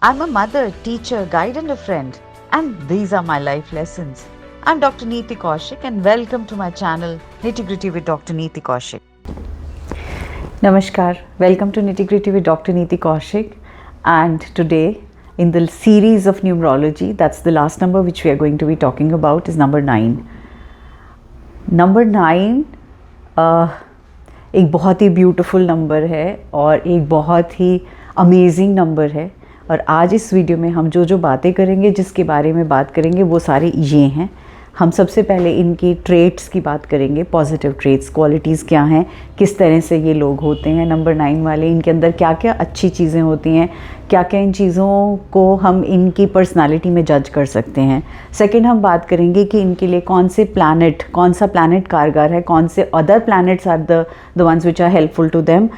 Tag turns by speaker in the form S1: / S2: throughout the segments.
S1: I'm a mother, teacher, guide, and a friend, and these are my life lessons. I'm Dr. Neeti Kaushik, and welcome to my channel Nitty Gritty with Dr. Neeti Kaushik. Namaskar, welcome to Nitty Gritty with Dr. Neeti Kaushik, and today in the series of numerology, that's the last number which we are going to be talking about, is number 9. Number 9 एक बहुत ही beautiful number है और एक बहुत ही amazing number है। और आज इस वीडियो में हम जो बातें करेंगे, जिसके बारे में बात करेंगे, वो सारे ये हैं। हम सबसे पहले इनकी ट्रेट्स की बात करेंगे, पॉजिटिव ट्रेट्स, क्वालिटीज़ क्या हैं, किस तरह से ये लोग होते हैं नंबर 9 वाले, इनके अंदर क्या क्या अच्छी चीज़ें होती हैं, क्या क्या इन चीज़ों को हम इनकी पर्सनालिटी में जज कर सकते हैं। सेकंड, हम बात करेंगे कि इनके लिए कौन सा प्लैनेट कारगर है, कौन से other planets are the ones which are helpful to them.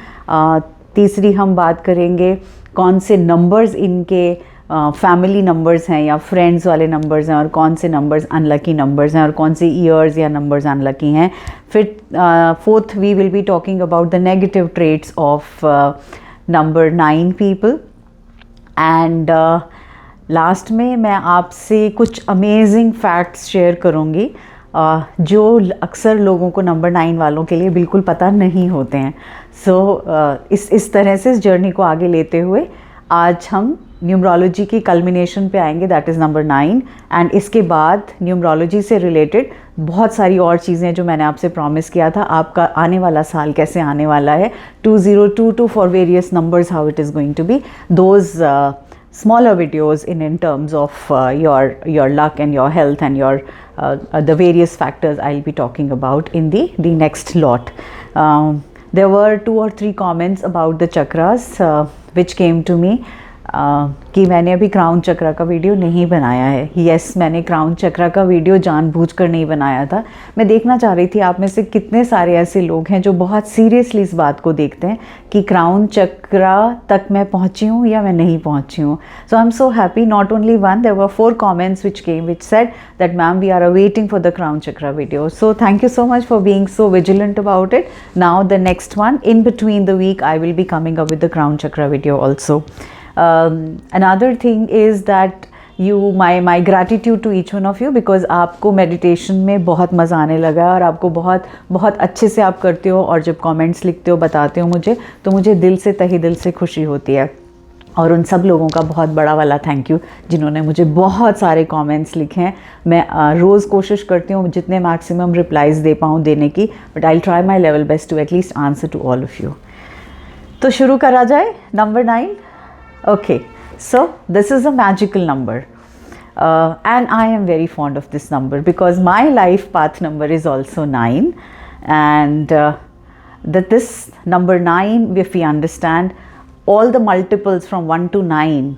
S1: तीसरी, हम बात करेंगे कौन से नंबर्स इनके फैमिली नंबर्स हैं या फ्रेंड्स वाले नंबर्स हैं, और कौन से नंबर्स अनलकी नंबर्स हैं, और कौन से ईयर्स या नंबर्स अनलकी हैं। फिर fourth, we will be talking about the negative traits of number 9 people. And last में मैं आपसे कुछ अमेजिंग फैक्ट्स शेयर करूँगी जो अक्सर लोगों को नंबर 9 वालों के लिए बिल्कुल पता नहीं होते हैं। इस तरह से इस जर्नी को आगे लेते हुए आज हम न्यूमरोलॉजी की कल्मिनेशन पे आएंगे, दैट इज़ नंबर 9। एंड इसके बाद न्यूमरोलॉजी से रिलेटेड बहुत सारी और चीज़ें जो मैंने आपसे प्रॉमिस किया था, आपका आने वाला साल कैसे आने वाला है 2022 for various numbers, how it is going to be, those smaller videos in terms of your luck and your health and your the various factors I'll be talking about in the next lot. There were 2 or 3 comments about the chakras which came to me कि मैंने अभी crown चक्रा का video नहीं बनाया है। Yes, मैंने crown चक्रा का video जानबूझकर नहीं बनाया था। मैं देखना चाह रही थी आप में से कितने सारे ऐसे लोग हैं जो बहुत सीरियसली इस बात को देखते हैं कि क्राउन चक्रा तक मैं पहुंची हूँ या मैं नहीं पहुंची हूँ। So I am so happy, not only one, there were 4 comments which came which said that ma'am we are waiting for the crown chakra video. So thank you so much for being so vigilant about it. Now the next one, in between the week I will be coming up with the crown chakra video also. Another thing is that my gratitude to each one of you, because आपको meditation में बहुत मज़ा आने लगा है और आपको बहुत अच्छे से आप करते हो, और जब कमेंट्स लिखते हो, बताते हो मुझे, तो मुझे दिल से, तहे दिल से खुशी होती है। और उन सब लोगों का बहुत बड़ा वाला थैंक यू जिन्होंने मुझे बहुत सारे कमेंट्स लिखे हैं। मैं रोज़ कोशिश करती हूँ जितने मैक्सिमम रिप्लाईज़ दे पाऊँ देने की, but I try my level best to at least answer to all of you. तो शुरू करा जाए number 9। Okay, so this is a magical number and I am very fond of this number because my life path number is also 9, and that this number 9, if we understand, all the multiples from 1 to 9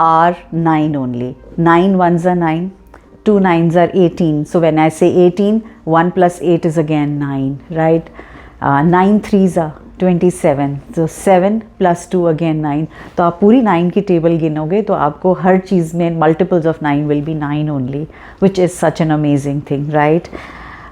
S1: are 9 only. 9 ones are 9, 2 9s are 18. So when I say 18, 1 plus 8 is again 9, right? 9 3s are 27, so 7 plus 2 again 9. तो आप पूरी 9 की table गिनोगे तो आपको हर चीज़ में multiples of 9 will be 9 only, which is such an amazing thing, right.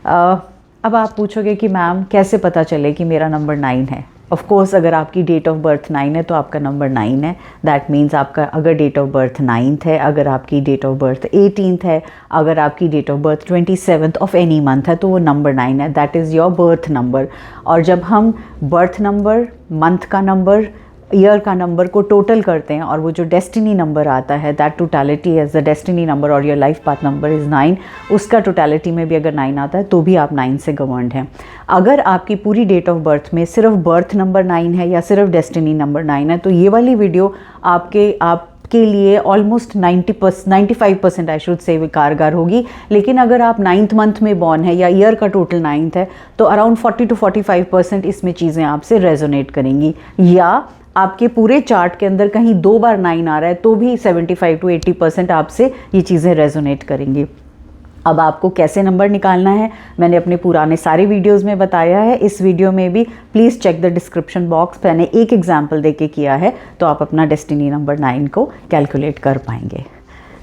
S1: अब आप पूछोगे कि मैम कैसे पता चले कि मेरा नंबर 9 है। ऑफ कोर्स, अगर आपकी डेट ऑफ बर्थ 9 है तो आपका नंबर 9 है। दैट मीन्स आपका अगर डेट ऑफ बर्थ 9th है, अगर आपकी डेट ऑफ बर्थ 18th है, अगर आपकी date of birth 27th of any month है, तो वो नंबर 9 है। That is your birth number. और जब हम बर्थ नंबर, मंथ का नंबर, ईयर का नंबर को टोटल करते हैं, और वो जो डेस्टिनी नंबर आता है, that totality as the destiny number और your life path number is 9, उसका टोटलिटी में भी अगर 9 आता है तो भी आप 9 से गवर्नड हैं। अगर आपकी पूरी डेट ऑफ बर्थ में सिर्फ बर्थ नंबर 9 है या सिर्फ डेस्टिनी नंबर 9 है, तो ये वाली वीडियो आपके लिए ऑलमोस्ट 95% आई शुड से कारगर होगी। लेकिन अगर आप 9th मंथ में बॉर्न है या ईयर का टोटल 9th है, तो अराउंड 40 to 45% इसमें चीज़ें आपसे रेजोनेट करेंगी। या आपके पूरे चार्ट के अंदर कहीं 2 बार 9 आ रहा है तो भी 75 to 80% आपसे ये चीज़ें रेजोनेट करेंगी। अब आपको कैसे नंबर निकालना है मैंने अपने पुराने सारे वीडियोस में बताया है। इस वीडियो में भी please check the description box, मैंने एक एग्जाम्पल देके किया है, तो आप अपना डेस्टिनी नंबर 9 को कैलकुलेट कर पाएंगे।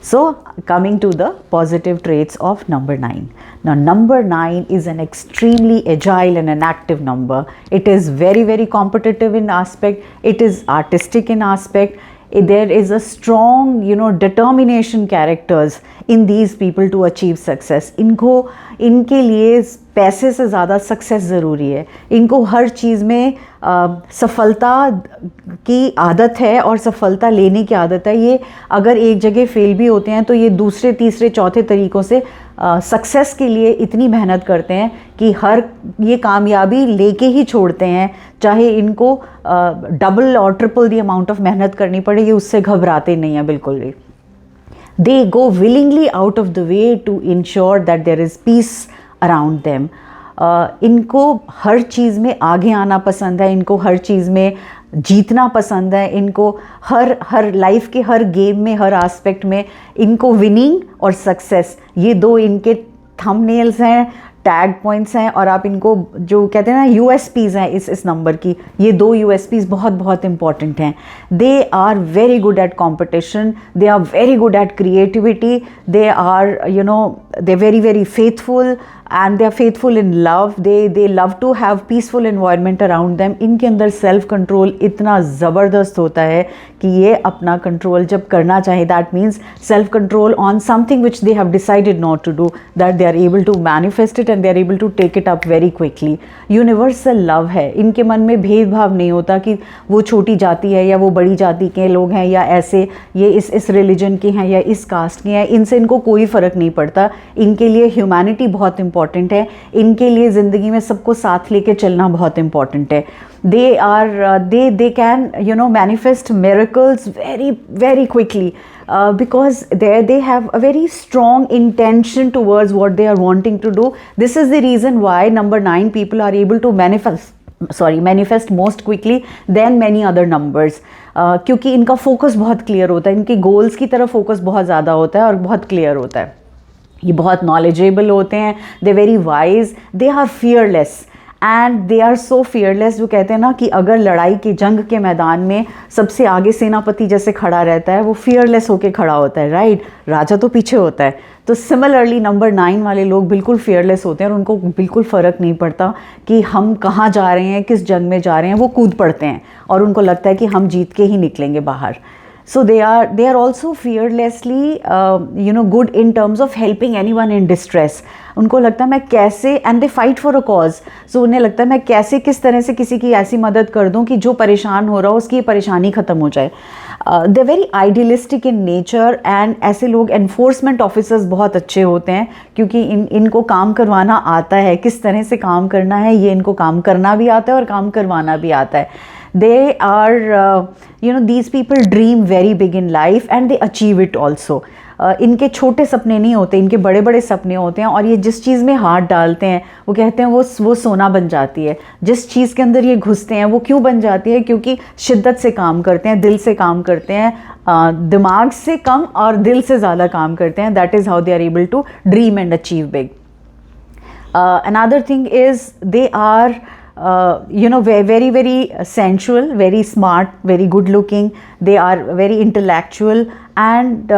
S1: So coming to the positive traits of number 9. Now number 9 is an extremely agile and an active number. It is very competitive in aspect. It is artistic in aspect. there is a strong determination characters in these people to achieve success. इनके लिए पैसे से ज़्यादा success ज़रूरी है. इनको हर चीज़ में सफलता की आदत है और सफलता लेने की आदत है. ये अगर एक जगह फेल भी होते हैं तो ये दूसरे तीसरे चौथे तरीक़ों से सक्सेस के लिए इतनी मेहनत करते हैं कि ये कामयाबी लेके ही छोड़ते हैं, चाहे इनको डबल और ट्रिपल दी अमाउंट ऑफ मेहनत करनी पड़े, ये उससे घबराते नहीं हैं बिल्कुल भी. They go willingly out of the way to ensure that there is peace around them. इनको हर चीज़ में आगे आना पसंद है, इनको हर चीज़ में जीतना पसंद है, इनको हर लाइफ के हर गेम में, हर एस्पेक्ट में इनको विनिंग और सक्सेस, ये दो इनके थंबनेल्स हैं, टैग पॉइंट्स हैं. और आप इनको जो कहते हैं ना यूएसपीज़ हैं इस नंबर की, ये दो यूएसपीज़ बहुत बहुत इंपॉर्टेंट हैं. They are very good at competition, they are very good at creativity, they are they very very faithful and they are faithful in love. They love to have peaceful environment around them. इनके अंदर self control इतना ज़बरदस्त होता है कि ये अपना control जब करना चाहे, that means self control on something which they have decided not to do, that they are able to manifest it and they are able to take it up very quickly. Universal love है, इनके मन में भेदभाव नहीं होता कि वो छोटी जाति है या वो बड़ी जाति के लोग हैं या ऐसे ये इस रिलीजन के हैं या इस कास्ट के हैं, इनसे इनको कोई फ़र्क नहीं पड़ता. इनके लिए ह्यूमैनिटी बहुत इंपॉर्टेंट है, इनके लिए ज़िंदगी में सबको साथ लेके चलना बहुत इंपॉर्टेंट है. they can manifest miracles very very quickly because they have a very strong intention towards what they are wanting to do. This is the reason why number 9 people are able to manifest most quickly than many other numbers. क्योंकि इनका focus बहुत clear होता है, इनके goals की तरफ focus बहुत ज़्यादा होता है और बहुत क्लियर होता है. ये बहुत नॉलेजेबल होते हैं, they very wise, they are fearless and they are so fearless. जो कहते हैं ना कि अगर लड़ाई के जंग के मैदान में सबसे आगे सेनापति जैसे खड़ा रहता है, वो फियरलेस होके खड़ा होता है, राइट. राजा तो पीछे होता है. तो सिमिलरली नंबर 9 वाले लोग बिल्कुल फियरलेस होते हैं और उनको बिल्कुल फ़र्क नहीं पड़ता कि हम कहाँ जा रहे हैं, किस जंग में जा रहे हैं. वो कूद पड़ते हैं और उनको लगता है कि हम जीत के ही निकलेंगे बाहर. So they are also fearlessly good in terms of helping anyone in distress. उनको लगता है मैं कैसे, and they fight for a cause. So उन्हें लगता है मैं कैसे किस तरह से किसी की ऐसी मदद कर दूं कि जो परेशान हो रहा हो उसकी परेशानी ख़त्म हो जाए. They are very idealistic in nature and ऐसे लोग enforcement officers बहुत अच्छे होते हैं क्योंकि इनको काम करवाना आता है, किस तरह से काम करना है ये इनको काम करना भी आता है और काम करवाना भी आता है. They are these people dream very big in life and they achieve it also. इनके छोटे सपने नहीं होते, इनके बड़े बड़े सपने होते हैं और ये जिस चीज़ में हाथ डालते हैं वो कहते हैं वो सोना बन जाती है. जिस चीज़ के अंदर ये घुसते हैं वो क्यों बन जाती है, क्योंकि शिद्दत से काम करते हैं, दिल से काम करते हैं, दिमाग से कम और दिल से ज़्यादा काम करते हैं. That is how they are able to dream and achieve big. Another thing is they are very very sensual, very smart, very good looking, they are very intellectual and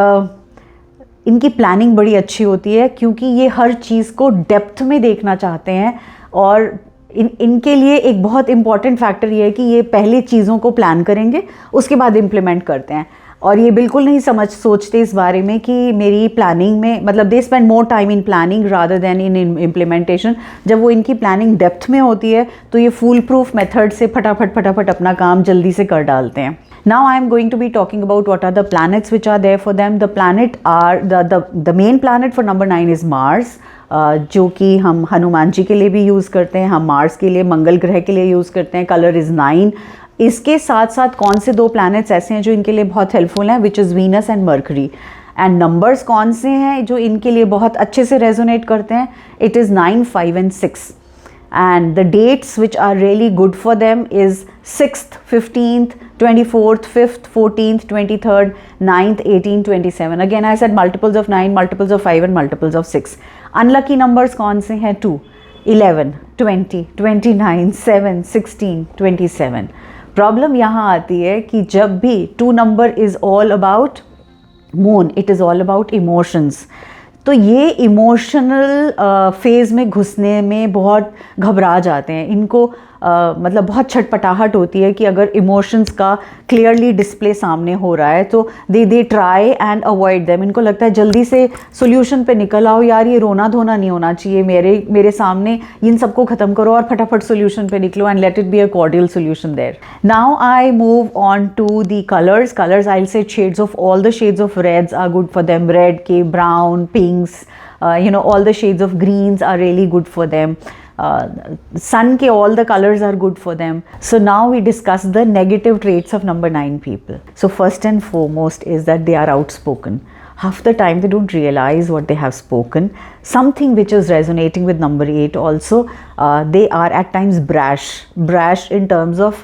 S1: इनकी प्लानिंग बड़ी अच्छी होती है क्योंकि ये हर चीज़ को डेप्थ में देखना चाहते हैं. और इनके लिए एक बहुत इम्पॉर्टेंट फैक्टर ये है कि ये पहले चीज़ों को प्लान करेंगे उसके बाद इम्प्लीमेंट करते हैं और ये बिल्कुल नहीं सोचते इस बारे में कि मेरी प्लानिंग में, मतलब they spend more time in planning rather then in implementation. जब वो इनकी प्लानिंग डेप्थ में होती है तो ये फूल प्रूफ मेथड से फटाफट अपना काम जल्दी से कर डालते हैं. Now I am going to be talking about what are the planets which are there for them. The planet are the main planet for number 9 is Mars, जो कि हम हनुमान जी के लिए भी यूज़ करते हैं, हम मार्स के लिए, मंगल ग्रह के लिए यूज़ करते हैं. Colour is 9. इसके साथ साथ कौन से 2 प्लैनेट्स ऐसे हैं जो इनके लिए बहुत हेल्पफुल हैं, which is Venus and mercury. And numbers कौन से हैं जो इनके लिए बहुत अच्छे से रेजोनेट करते हैं, it is 9, 5 and 6. And the dates which are really good for them is 6th, 15th, 24th, 5th, 14th, 23rd, 9th, 18th, 27. Again I said multiples of 9, multiples of 5 and multiples of 6. Unlucky numbers कौन से हैं, 2, 11, 20, 29, 7, 16, 27. Problem यहाँ आती है कि जब भी 2 number is all about moon, it is all about emotions. तो ये इमोशनल फेज़ में घुसने में बहुत घबरा जाते हैं. इनको मतलब बहुत छटपटाहट होती है कि अगर इमोशंस का क्लियरली डिस्प्ले सामने हो रहा है तो they try and avoid them. इनको लगता है जल्दी से सोल्यूशन पे निकल आओ यार, ये रोना धोना नहीं होना चाहिए मेरे सामने, इन सबको ख़त्म करो और फटाफट सोल्यूशन पे निकलो and let it be a cordial solution there. Now I move on to the colours. Colours I will say shades of all the shades of reds are good for them, red के brown, pinks, all the shades of greens are really good for them. Sun ke all the colors are good for them. So now we discuss the negative traits of number 9 people. So first and foremost is that they are outspoken. Half the time they don't realize what they have spoken. Something which is resonating with number 8 also, they are at times brash in terms of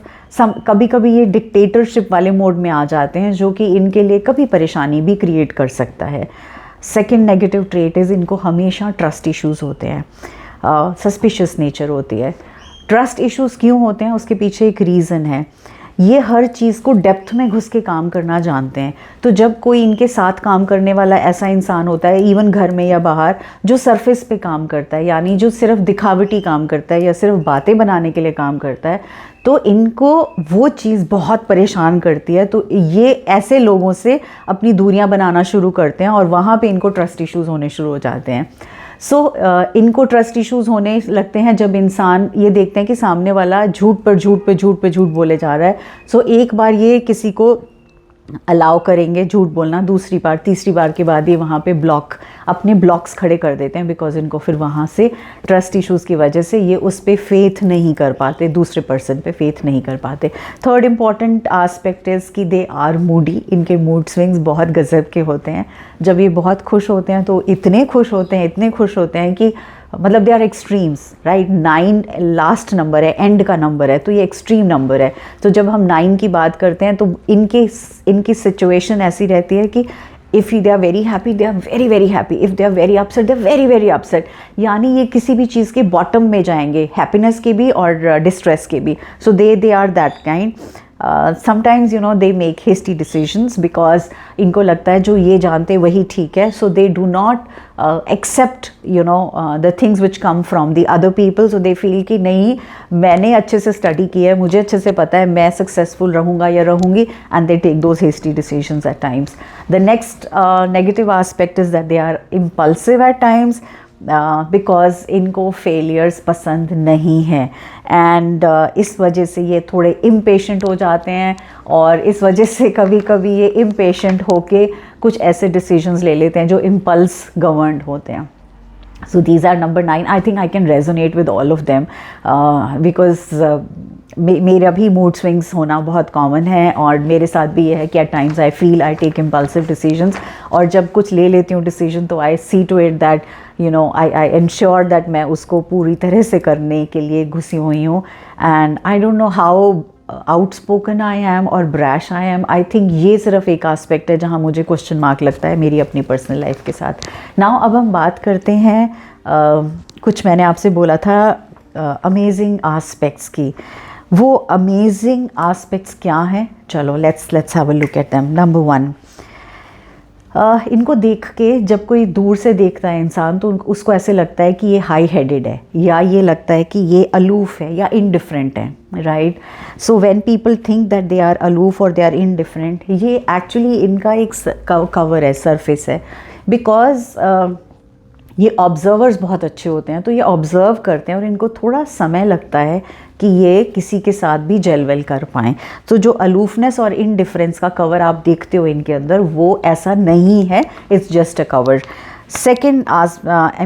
S1: कभी कभी ये dictatorship वाले mode में आ जाते हैं जो कि इनके लिए कभी परेशानी भी क्रिएट कर सकता है। सेकेंड नेगेटिव ट्रेट इज़ इनको हमेशा ट्रस्ट इश्यूज़ होते हैं, सस्पिशियस नेचर होती है। ट्रस्ट इश्यूज़ क्यों होते हैं उसके पीछे एक रीज़न है। ये हर चीज़ को डेप्थ में घुस के काम करना जानते हैं। तो जब कोई इनके साथ काम करने वाला ऐसा इंसान होता है, इवन घर में या बाहर, जो सरफेस पे काम करता है, यानी जो सिर्फ दिखावटी काम करता है या सिर्फ बातें बनाने के लिए काम करता है, तो इनको वो चीज़ बहुत परेशान करती है। तो ये ऐसे लोगों से अपनी दूरियां बनाना शुरू करते हैं और वहाँ पे इनको ट्रस्ट इश्यूज़ होने शुरू हो जाते हैं। इनको ट्रस्ट इश्यूज़ होने लगते हैं जब इंसान ये देखते हैं कि सामने वाला झूठ पर झूठ बोले जा रहा है। एक बार ये किसी को अलाउ करेंगे झूठ बोलना, दूसरी बार तीसरी बार के बाद ये वहाँ पे अपने ब्लॉक्स खड़े कर देते हैं, बिकॉज इनको फिर वहाँ से ट्रस्ट इश्यूज़ की वजह से ये उस पर फेथ नहीं कर पाते, दूसरे पर्सन पे फेथ नहीं कर पाते। थर्ड इम्पॉर्टेंट आस्पेक्ट इज़ कि दे आर मूडी। इनके मूड स्विंग्स बहुत गज़ब के होते हैं। जब ये बहुत खुश होते हैं तो इतने खुश होते हैं कि मतलब they are extremes, right. 9 last number है, एंड का नंबर है, तो ये एक्सट्रीम नंबर है। तो जब हम 9 की बात करते हैं तो इनकी सिचुएशन ऐसी रहती है कि if they are very happy they are very very happy, if they are very upset they are very very upset. यानी ये किसी भी चीज़ के बॉटम में जाएंगे, हैप्पीनेस के भी और डिस्ट्रेस के भी। So they are that kind. Sometimes they make hasty decisions because इनको लगता है जो ये जानते वही ठीक है। So they do not accept the things which come from the other people. So they feel कि नहीं, मैंने अच्छे से स्टडी किया है, मुझे अच्छे से पता है मैं सक्सेसफुल रहूँगा या रहूँगी, and they take those hasty decisions at times. The next negative aspect is that they are impulsive at times because इनको फेलियर्स पसंद नहीं हैं, एंड इस वजह से ये थोड़े इम्पेशेंट हो जाते हैं और इस वजह से कभी कभी ये इम्पेशेंट होके कुछ ऐसे डिसीजंस ले लेते हैं जो इम्पल्स गवर्नड होते हैं। So these are number 9. I think I can resonate with all of them because मेरा भी मूड स्विंग्स होना बहुत कॉमन है और मेरे साथ भी ये है कि at times I feel I take impulsive decisions, और जब कुछ ले लेती हूँ डिसीजन तो I see to it that I ensure that मैं उसको पूरी तरह से करने के लिए घुसी हुई हूँ। And I don't know how outspoken I am और brash I am. I think ये सिर्फ एक आस्पेक्ट है जहाँ मुझे क्वेश्चन मार्क लगता है मेरी अपनी पर्सनल लाइफ के साथ। नाउ अब हम बात करते हैं कुछ मैंने आपसे बोला था अमेजिंग आस्पेक्ट्स की। वो अमेजिंग आस्पेक्ट्स क्या हैं, चलो let's have a look at them. Number 1, इनको देख के जब कोई दूर से देखता है इंसान तो उसको ऐसे लगता है कि ये हाई हेडेड है, या ये लगता है कि ये अलूफ है या इनडिफरेंट है, right. So when people think that they are aloof और दे आर इनडिफरेंट, ये एक्चुअली इनका एक कवर है, सरफेस है, बिकॉज ये ऑब्जर्वर्स बहुत अच्छे होते हैं, तो ये ऑब्ज़र्व करते हैं और इनको थोड़ा समय लगता है कि ये किसी के साथ भी जेल वेल कर पाएँ। तो जो अलूफनेस और इनडिफरेंस का कवर आप देखते हो इनके अंदर, वो ऐसा नहीं है, it's just a cover. Second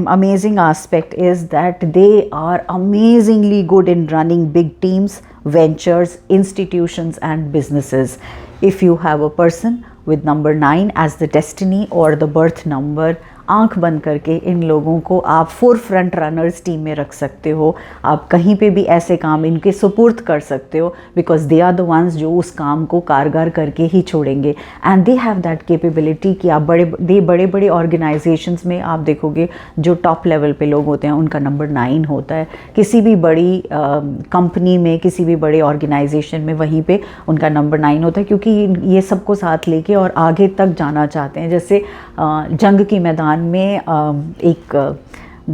S1: amazing aspect is that they are amazingly good in running big teams, ventures, institutions and businesses. If you have a person with number 9 as the destiny or the birth number, आंख बंद करके इन लोगों को आप forefront runners team में रख सकते हो। आप कहीं पे भी ऐसे काम इनके सुपुर्द कर सकते हो, because they are the ones जो उस काम को कारगर करके ही छोड़ेंगे। And they have that capability कि आप बड़े बड़े ऑर्गेनाइजेशंस में आप देखोगे जो टॉप लेवल पे लोग होते हैं उनका नंबर 9 होता है। किसी भी बड़ी कंपनी में, किसी भी बड़े ऑर्गेनाइजेशन में वहीं पे उनका नंबर 9 होता है, क्योंकि ये सबको साथ लेके और आगे तक जाना चाहते हैं। जैसे जंग के मैदान में एक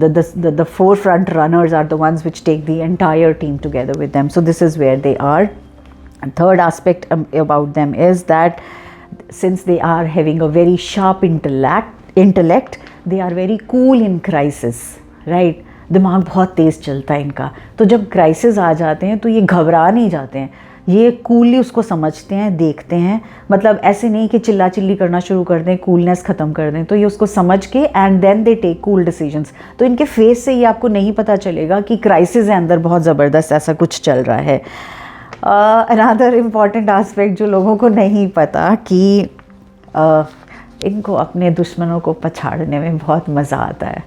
S1: the forefront runners are the ones which take the entire team together with them. So this is where they are. And third aspect about them is that since they are having a very sharp intellect, they are very cool in crisis, right? दिमाग बहुत तेज़ चलता है इनका, तो जब crisis आ जाते हैं तो ये घबरा नहीं जाते हैं, ये कूलली उसको समझते हैं, देखते हैं, मतलब ऐसे नहीं कि चिल्ला चिल्ली करना शुरू कर दें, कूलनेस ख़त्म कर दें, तो ये उसको समझ के and then they take cool decisions. तो इनके फेस से ये आपको नहीं पता चलेगा कि क्राइसिस है अंदर, बहुत ज़बरदस्त ऐसा कुछ चल रहा है. अनदर इम्पॉर्टेंट आस्पेक्ट जो लोगों को नहीं पता कि इनको अपने दुश्मनों को पछाड़ने में बहुत मज़ा आता है.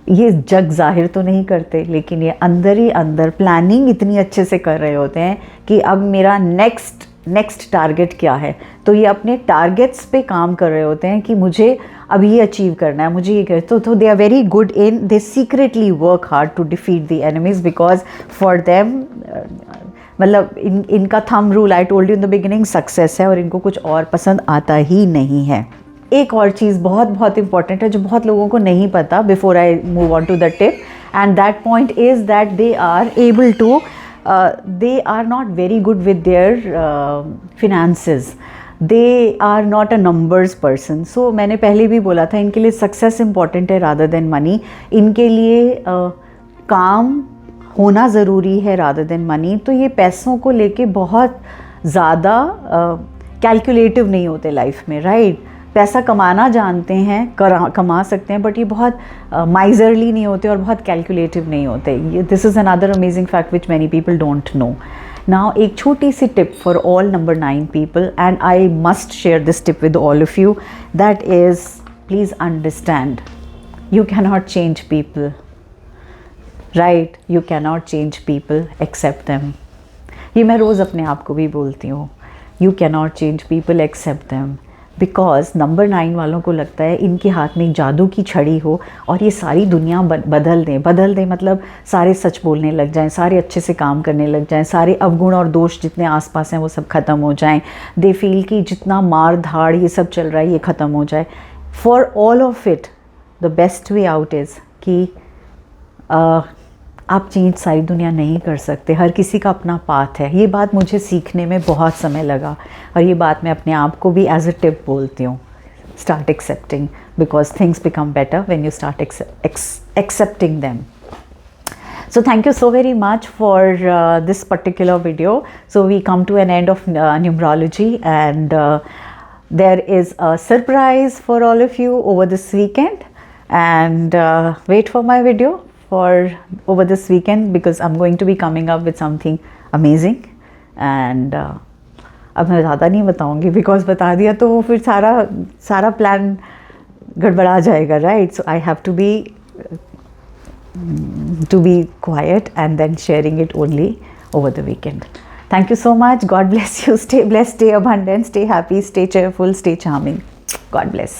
S1: ये जग जाहिर तो नहीं करते, लेकिन ये अंदर ही अंदर प्लानिंग इतनी अच्छे से कर रहे होते हैं कि अब मेरा नेक्स्ट टारगेट क्या है. तो ये अपने टारगेट्स पे काम कर रहे होते हैं कि मुझे अब ये अचीव करना है, मुझे ये कर. तो they are very good in, they secretly work hard to defeat the enemies, because for them मतलब इनका thumb rule, I told you in the beginning, success है और इनको कुछ और पसंद आता ही नहीं है. एक और चीज़ बहुत इंपॉर्टेंट है जो बहुत लोगों को नहीं पता, before I move on to the tip, and that point is that they are able to, they are not very good with their finances, they are not a numbers person. So मैंने पहले भी बोला था, इनके लिए success important है rather than money. इनके लिए काम होना ज़रूरी है रादर देन मनी. तो ये पैसों को लेके बहुत ज़्यादा कैलकुलेटिव नहीं होते लाइफ में, राइट? पैसा कमाना जानते हैं, कमा सकते हैं, बट ये बहुत माइजरली नहीं होते और बहुत कैलकुलेटिव नहीं होते. This is another amazing fact which many people don't know. Now एक छोटी सी tip for all number 9 people, and I must share this tip with all of you, that is please understand, you cannot change people, right? You cannot change people, accept them. ये मैं रोज़ अपने आप को भी बोलती हूँ, you cannot change people, accept them. Because number 9 वालों को लगता है इनके हाथ में एक जादू की छड़ी हो और ये सारी दुनिया बदल दें, मतलब सारे सच बोलने लग जाएं, सारे अच्छे से काम करने लग जाएं, सारे अवगुण और दोष जितने आसपास हैं वो सब ख़त्म हो जाएं. दे फील कि जितना मार धाड़ ये सब चल रहा है ये ख़त्म हो जाए. For all of it the best way out is कि आप चेंज सारी दुनिया नहीं कर सकते, हर किसी का अपना पाथ है. ये बात मुझे सीखने में बहुत समय लगा और ये बात मैं अपने आप को भी एज अ टिप बोलती हूँ. Start accepting, because things become better when you start accepting them. So thank you so very much for this particular video. So we come to an end of numerology, and there is a surprise for all of you over this weekend, and wait for my video for over this weekend, because I'm going to be coming up with something amazing. And अब मैं ज़्यादा नहीं बताऊँगी, because बता दिया तो फिर सारा प्लान गड़बड़ा जाएगा, right? So I have to be quiet and then sharing it only over the weekend. Thank you so much. God bless you. Stay blessed, stay abundant, stay happy, stay cheerful, stay charming. God bless.